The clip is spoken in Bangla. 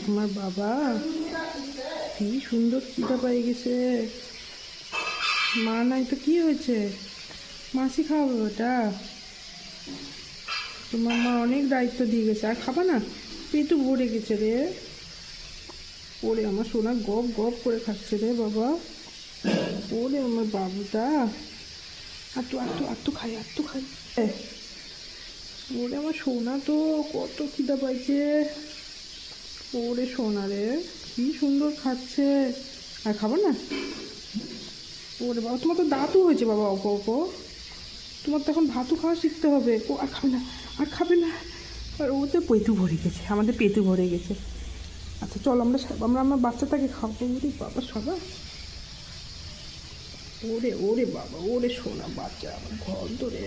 আমার বাবা কি সুন্দর খিদা পেয়ে গেছে। মা নাই তো কি হয়েছে, মাসি খাওয়াবে ওটা। তোমার মা অনেক দায়িত্ব দিয়ে গেছে, আর খাবা না? পেটু ভরে গেছে রে। ওরে আমার সোনা গপ গপ করে খাচ্ছে রে বাবা। ওরে আমার বাবুটা আটটু আটটু আটটু খাই আটটু খাই। ওরে আমার সোনা তো কত খিদা পাইছে। ওরে সোনা রে কি সুন্দর খাচ্ছে। আর খাবো না? ওরে বাবা তোমার তো দাঁতও হয়েছে বাবা অপ অপ। তোমার তো এখন ভাতও খাওয়া শিখতে হবে। ও আর খাবে না, আর খাবে না। আর ও তো পেটু ভরে গেছে, আমাদের পেটু ভরে গেছে। আচ্ছা চল আমরা আমরা আমার বাচ্চাটাকে খাবো। ওরে বাবা সবা। ওরে ওরে বাবা ওরে সোনা বাচ্চা আমার ঘর ধরে।